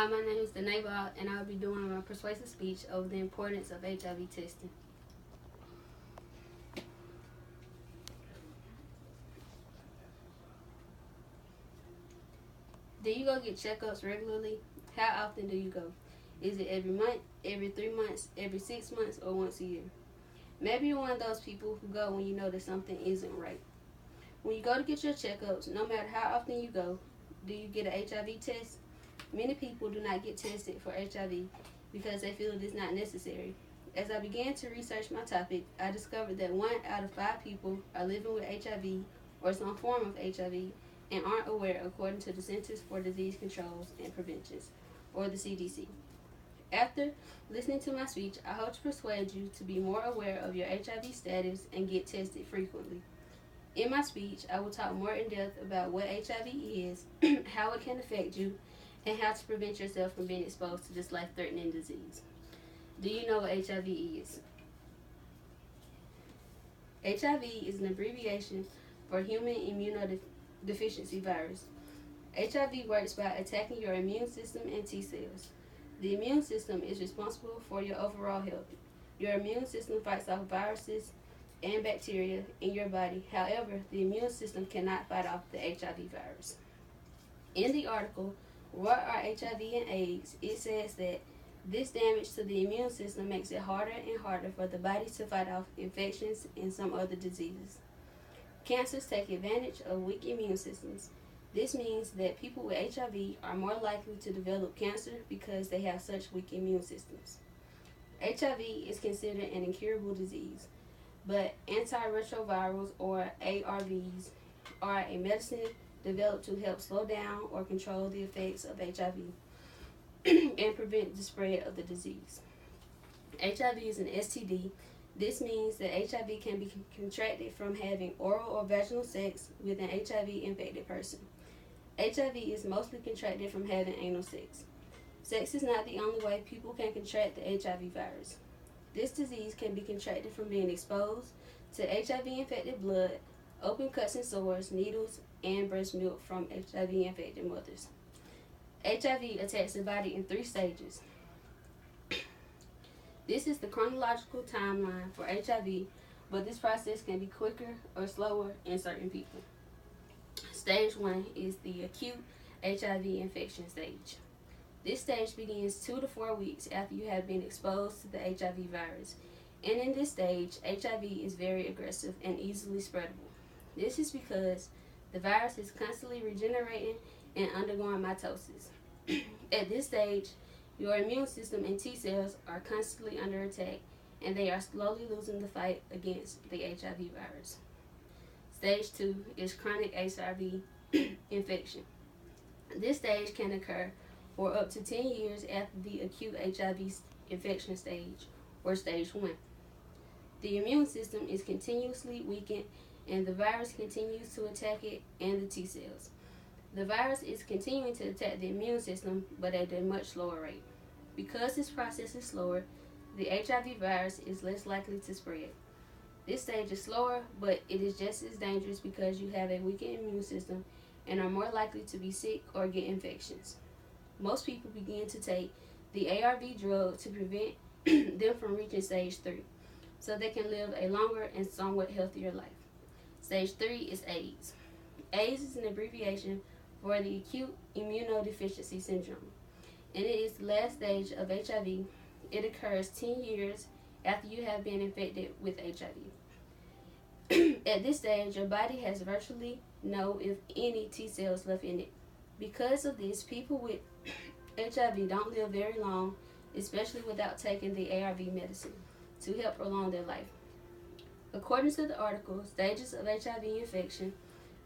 My name is Deneva, and I'll be doing my persuasive speech over the importance of HIV testing. Do you go get checkups regularly? How often do you go? Is it every month, every 3 months, every 6 months, or once a year? Maybe you're one of those people who go when you know that something isn't right. When you go to get your checkups, no matter how often you go, do you get an HIV test? Many people do not get tested for HIV because they feel it is not necessary. As I began to research my topic, I discovered that 1 out of 5 people are living with HIV or some form of HIV and aren't aware, according to the Centers for Disease Controls and Preventions, or the CDC. After listening to my speech, I hope to persuade you to be more aware of your HIV status and get tested frequently. In my speech, I will talk more in depth about what HIV is, how it can affect you, and how to prevent yourself from being exposed to this life-threatening disease. Do you know what HIV is? HIV is an abbreviation for human immunodeficiency virus. HIV works by attacking your immune system and T cells. The immune system is responsible for your overall health. Your immune system fights off viruses and bacteria in your body. However, the immune system cannot fight off the HIV virus. In the article, What Are HIV and AIDS? It says that this damage to the immune system makes it harder and harder for the body to fight off infections and some other diseases. Cancers take advantage of weak immune systems. This means that people with HIV are more likely to develop cancer because they have such weak immune systems. HIV is considered an incurable disease, but antiretrovirals, or ARVs, are a medicine developed to help slow down or control the effects of HIV and prevent the spread of the disease. HIV is an STD. This means that HIV can be contracted from having oral or vaginal sex with an HIV-infected person. HIV is mostly contracted from having anal sex. Sex is not the only way people can contract the HIV virus. This disease can be contracted from being exposed to HIV-infected blood, open cuts and sores, needles, and breast milk from HIV-infected mothers. HIV attacks the body in 3 stages. This is the chronological timeline for HIV, but this process can be quicker or slower in certain people. Stage 1 is the acute HIV infection stage. This stage begins 2 to 4 weeks after you have been exposed to the HIV virus. And in this stage, HIV is very aggressive and easily spreadable. This is because the virus is constantly regenerating and undergoing mitosis. At this stage, your immune system and T cells are constantly under attack, and they are slowly losing the fight against the HIV virus. Stage 2 is chronic HIV infection. This stage can occur for up to 10 years after the acute HIV infection stage, or stage 1. The immune system is continuously weakened, and the virus continues to attack it and the T cells. The virus is continuing to attack the immune system, but at a much slower rate. Because this process is slower, the HIV virus is less likely to spread. This stage is slower, but it is just as dangerous because you have a weakened immune system and are more likely to be sick or get infections. Most people begin to take the ARV drug to prevent them from reaching stage 3, so they can live a longer and somewhat healthier life. Stage 3 is AIDS. AIDS is an abbreviation for the acute immunodeficiency syndrome, and it is the last stage of HIV. It occurs 10 years after you have been infected with HIV. At this stage, your body has virtually no, if any, T cells left in it. Because of this, people with HIV don't live very long, especially without taking the ARV medicine to help prolong their life. According to the article, Stages of HIV Infection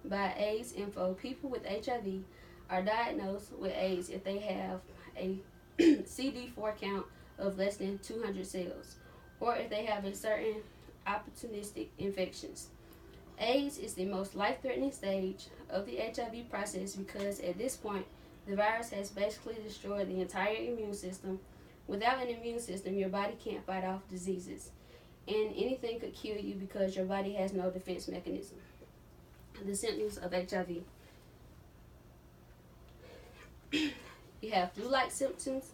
by AIDS Info, people with HIV are diagnosed with AIDS if they have a CD4 count of less than 200 cells, or if they have a certain opportunistic infections. AIDS is the most life-threatening stage of the HIV process because at this point, the virus has basically destroyed the entire immune system. Without an immune system, your body can't fight off diseases, and anything could kill you because your body has no defense mechanism. The symptoms of HIV. You have flu-like symptoms,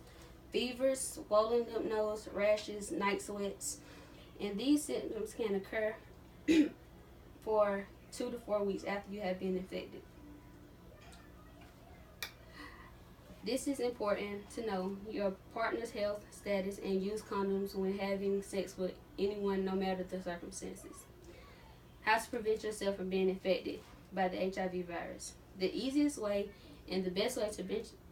fevers, swollen lymph nodes, rashes, night sweats, and these symptoms can occur for 2 to 4 weeks after you have been infected. This is important to know your partner's health status and use condoms when having sex with anyone, no matter the circumstances. How to prevent yourself from being infected by the HIV virus. The easiest way and the best way to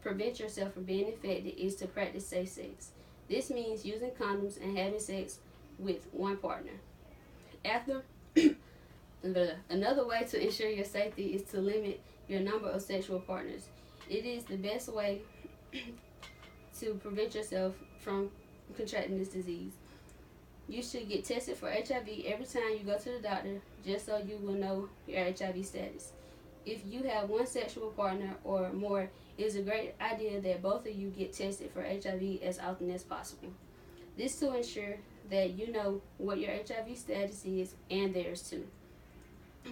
prevent yourself from being infected is to practice safe sex. This means using condoms and having sex with one partner. Another way to ensure your safety is to limit your number of sexual partners. It is the best way to prevent yourself from contracting this disease. You should get tested for HIV every time you go to the doctor, just so you will know your HIV status. If you have one sexual partner or more, it is a great idea that both of you get tested for HIV as often as possible. This to ensure that you know what your HIV status is and theirs too.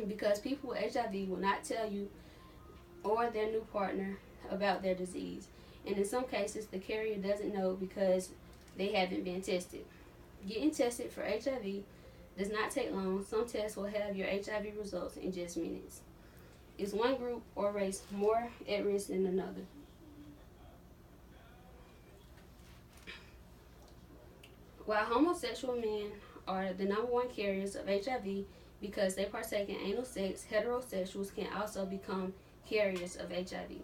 Because people with HIV will not tell you or their new partner about their disease, and in some cases the carrier doesn't know because they haven't been tested. Getting tested for HIV does not take long. Some tests will have your HIV results in just minutes. Is one group or race more at risk than another? While homosexual men are the number one carriers of HIV because they partake in anal sex, heterosexuals can also become carriers of HIV.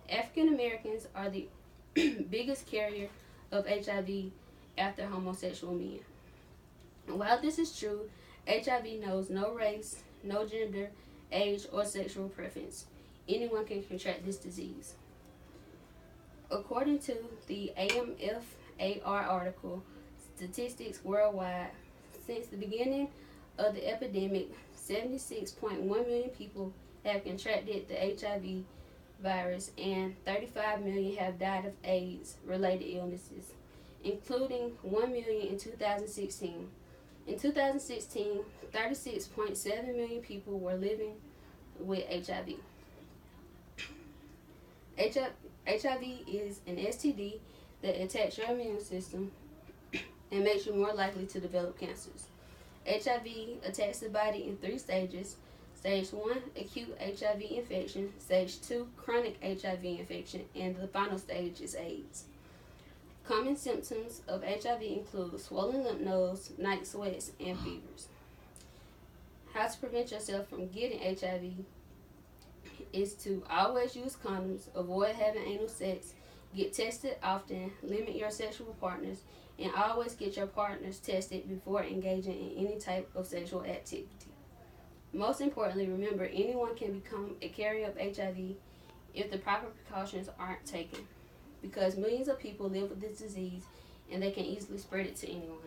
African Americans are the biggest carrier of HIV after homosexual men. While this is true, HIV knows no race, no gender, age, or sexual preference. Anyone can contract this disease. According to the AMFAR article, Statistics Worldwide, since the beginning of the epidemic, 76.1 million people have contracted the HIV virus and 35 million have died of AIDS-related illnesses, including 1 million in 2016. In 2016, 36.7 million people were living with HIV. HIV is an STD that attacks your immune system and makes you more likely to develop cancers. HIV attacks the body in 3 stages. Stage 1, acute HIV infection. Stage 2, chronic HIV infection. And the final stage is AIDS. Common symptoms of HIV include swollen lymph nodes, night sweats, and fevers. How to prevent yourself from getting HIV is to always use condoms, avoid having anal sex, get tested often, limit your sexual partners, and always get your partners tested before engaging in any type of sexual activity. Most importantly, remember, anyone can become a carrier of HIV if the proper precautions aren't taken, because millions of people live with this disease and they can easily spread it to anyone.